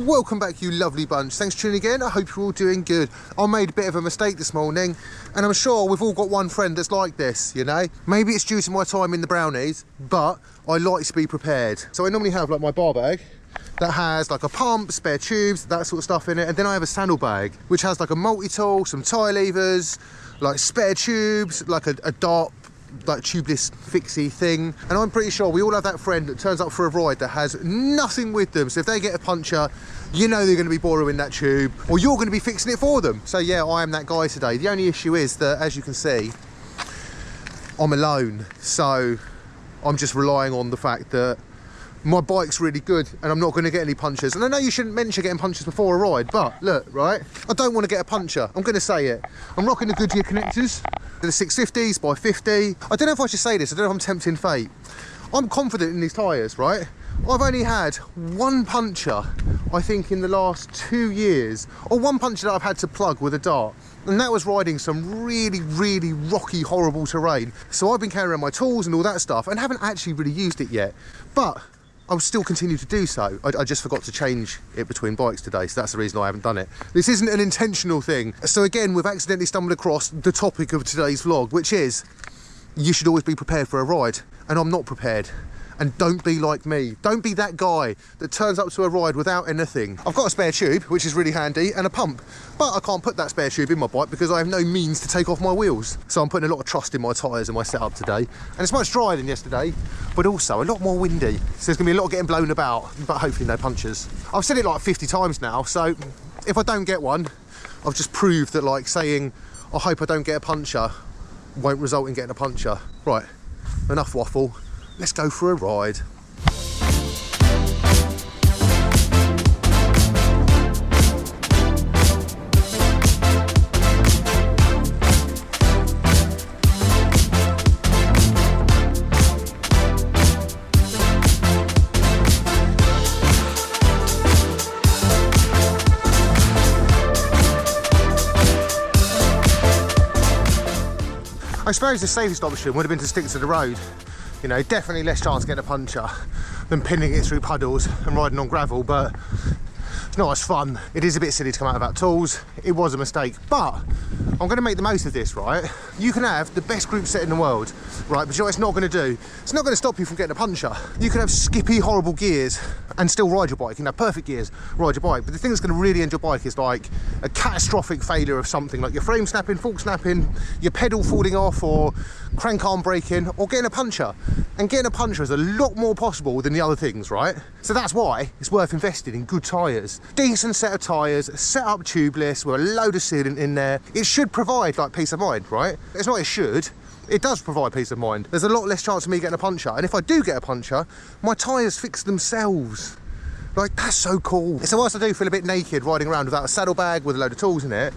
Welcome back, you lovely bunch. Thanks for tuning again. I hope you're all doing good. I made a bit of a mistake this morning, and I'm sure we've all got one friend that's like this, you know? Maybe it's due to my time in the brownies, but I like to be prepared. So I normally have like my bar bag that has like a pump, spare tubes, that sort of stuff in it, and then I have a saddle bag which has like a multi-tool, some tyre levers, like spare tubes, like a dart, like tubeless fixie thing. And I'm pretty sure we all have that friend that turns up for a ride that has nothing with them, so if they get a puncture, you know they're going to be borrowing that tube, or you're going to be fixing it for them. So yeah, I am that guy today. The only issue is that, as you can see, I'm alone, so I'm just relying on the fact that my bike's really good and I'm not going to get any punctures. And I know you shouldn't mention getting punctures before a ride, but look, right, I don't want to get a puncture. I'm going to say it. I'm rocking the Goodyear connectors, the 650s by 50. I don't know if I should say this, I don't know if I'm tempting fate. I'm confident in these tyres, right? I've only had one puncture, I think, in the last 2 years, or one puncture that I've had to plug with a dart, and that was riding some really, really rocky, horrible terrain. So I've been carrying my tools and all that stuff and haven't actually really used it yet, but I will still continue to do so. I just forgot to change it between bikes today, so that's the reason I haven't done it. This isn't an intentional thing. So again, we've accidentally stumbled across the topic of today's vlog, which is, you should always be prepared for a ride, and I'm not prepared. And don't be like me. Don't be that guy that turns up to a ride without anything. I've got a spare tube, which is really handy, and a pump, but I can't put that spare tube in my bike because I have no means to take off my wheels. So I'm putting a lot of trust in my tyres and my setup today. And it's much drier than yesterday, but also a lot more windy. So there's gonna be a lot of getting blown about, but hopefully no punctures. I've said it like 50 times now, so if I don't get one, I've just proved that like saying, I hope I don't get a puncture, won't result in getting a puncture. Right, enough waffle. Let's go for a ride. I suppose the safest option would have been to stick to the road. You know, definitely less chance of getting a puncture than pinning it through puddles and riding on gravel, but it's not as fun. It is a bit silly to come out without tools. It was a mistake, but I'm going to make the most of this, right? You can have the best group set in the world, right? But you know what it's not going to do? It's not going to stop you from getting a puncture. You can have skippy, horrible gears and still ride your bike. You can have perfect gears, ride your bike. But the thing that's going to really end your bike is like a catastrophic failure of something, like your frame snapping, fork snapping, your pedal falling off, or crank arm breaking, or getting a puncture. And getting a puncture is a lot more possible than the other things, right? So that's why it's worth investing in good tyres. Decent set of tyres, set up tubeless with a load of sealant in there. It should provide like peace of mind, right? It's not it should, it does provide peace of mind. There's a lot less chance of me getting a puncture, and if I do get a puncture, my tyres fix themselves. Like, that's so cool. So whilst I do feel a bit naked riding around without a saddlebag with a load of tools in it,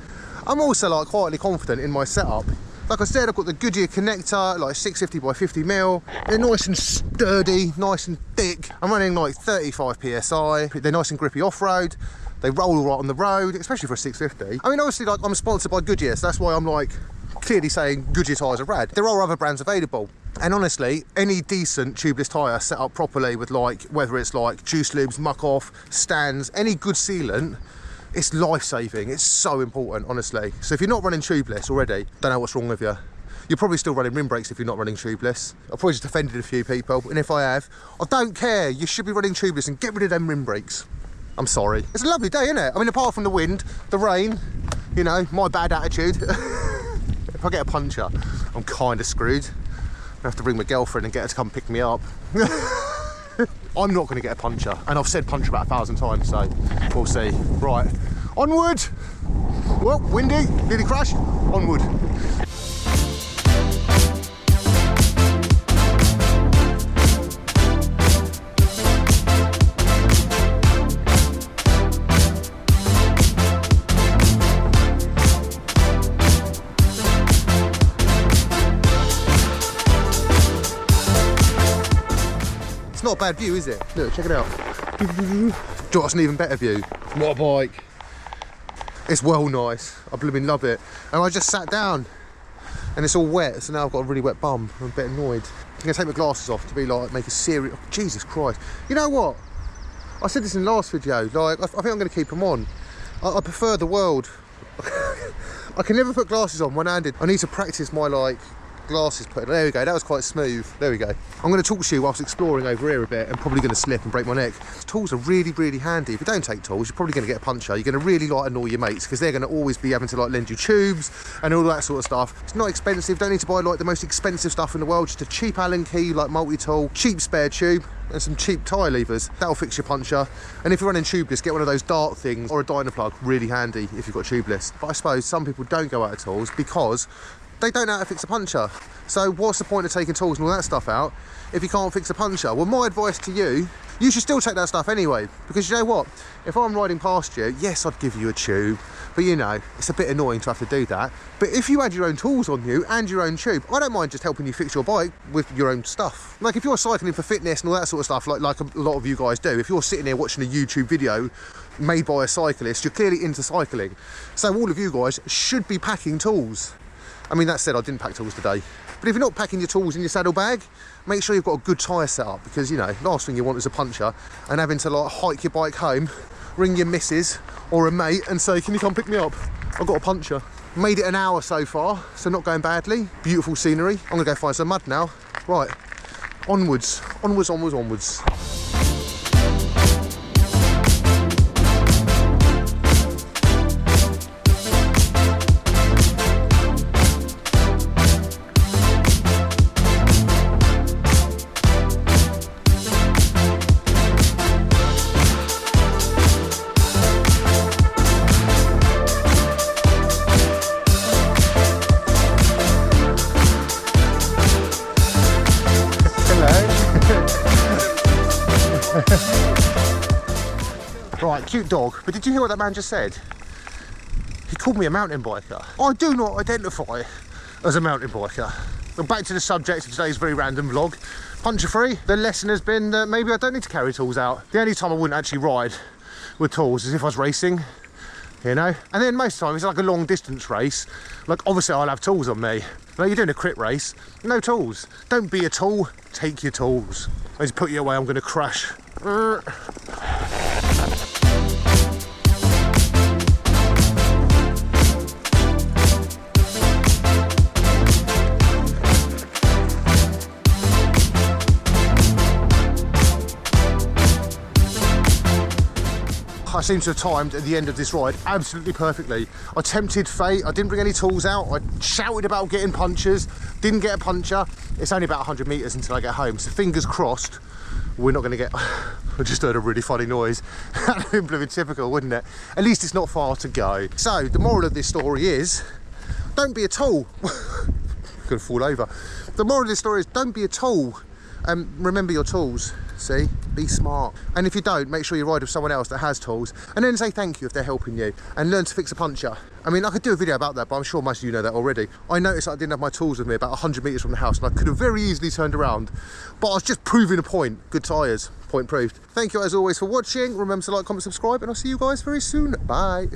I'm also like quietly confident in my setup. Like I said, I've got the Goodyear connector, like 650 by 50 mil. They're nice and sturdy, nice and thick. I'm running like 35 PSI. They're nice and grippy off-road. They roll all right on the road, especially for a 650. I mean, obviously, like, I'm sponsored by Goodyear, so that's why I'm like clearly saying Goodyear tyres are rad. There are other brands available. And honestly, any decent tubeless tyre set up properly with like, whether it's like Juice Lubes, muck off, stands, any good sealant, it's life-saving. It's so important, honestly. So if you're not running tubeless already, don't know what's wrong with you. You're probably still running rim brakes if you're not running tubeless. I've probably just offended a few people, and if I have, I don't care. You should be running tubeless and get rid of them rim brakes. I'm sorry. It's a lovely day, isn't it? I mean, apart from the wind, the rain, you know, my bad attitude. If I get a puncture, I'm kind of screwed. I have to ring my girlfriend and get her to come pick me up. I'm not going to get a puncture, and I've said puncture about 1,000 times, so we'll see. Right, onward. Well, windy, nearly crashed. Onward. It's not a bad view, is it? Look, check it out. That's an even better view. What a bike. It's well nice. I blooming love it. And I just sat down and it's all wet, so now I've got a really wet bum. I'm a bit annoyed. I'm gonna take my glasses off to be like, make a serious, Jesus Christ. You know what? I said this in the last video, like, I think I'm going to keep them on. I prefer the world. I can never put glasses on one-handed. I need to practice my, like, glasses put. There we go, that was quite smooth. There we go. I'm going to talk to you whilst exploring over here a bit and probably going to slip and break my neck. Tools are really, really handy. If you don't take tools, you're probably going to get a puncture. You're going to really like annoy your mates because they're going to always be having to like lend you tubes and all that sort of stuff. It's not expensive. Don't need to buy like the most expensive stuff in the world. Just a cheap Allen key, like multi-tool, cheap spare tube and some cheap tyre levers. That'll fix your puncture. And if you're running tubeless, get one of those dart things or a Dynaplug. Really handy if you've got tubeless. But I suppose some people don't go out of tools because they don't know how to fix a puncture. So what's the point of taking tools and all that stuff out if you can't fix a puncture? Well, my advice to you, you should still take that stuff anyway, because you know what? If I'm riding past you, yes, I'd give you a tube, but you know, it's a bit annoying to have to do that. But if you had your own tools on you and your own tube, I don't mind just helping you fix your bike with your own stuff. Like if you're cycling for fitness and all that sort of stuff, like a lot of you guys do, if you're sitting there watching a YouTube video made by a cyclist, you're clearly into cycling. So all of you guys should be packing tools. I mean, that said, I didn't pack tools today. But if you're not packing your tools in your saddlebag, make sure you've got a good tyre set up, because, you know, last thing you want is a puncture and having to, like, hike your bike home, ring your missus or a mate and say, can you come pick me up? I've got a puncture. Made it an hour so far, so not going badly. Beautiful scenery. I'm going to go find some mud now. Right, onwards, onwards, onwards, onwards. Right, cute dog, but did you hear what that man just said? He called me a mountain biker. I do not identify as a mountain biker. But back to the subject of today's very random vlog. Puncture free. The lesson has been that maybe I don't need to carry tools out. The only time I wouldn't actually ride with tools is if I was racing, you know? And then most of the time it's like a long distance race. Like obviously I'll have tools on me. Like you're doing a crit race, no tools. Don't be a tool, take your tools. I just put you away, I'm gonna crash. I seem to have timed at the end of this ride absolutely perfectly. I tempted fate, I didn't bring any tools out, I shouted about getting punctures, didn't get a puncture. It's only about 100 metres until I get home, so fingers crossed we're not going to get... I just heard a really funny noise. That would be typical, wouldn't it? At least it's not far to go. So the moral of this story is, don't be a tool. I'm going to fall over. The moral of this story is, don't be a tool. Remember your tools. See, be smart. And if you don't, make sure you ride with someone else that has tools, and then say thank you if they're helping you, and learn to fix a puncture. I mean, I could do a video about that, but I'm sure most of you know that already. I noticed I didn't have my tools with me about 100 metres from the house, and I could have very easily turned around, but I was just proving a point. Good tyres, point proved. Thank you as always for watching. Remember to like, comment, subscribe, and I'll see you guys very soon. Bye.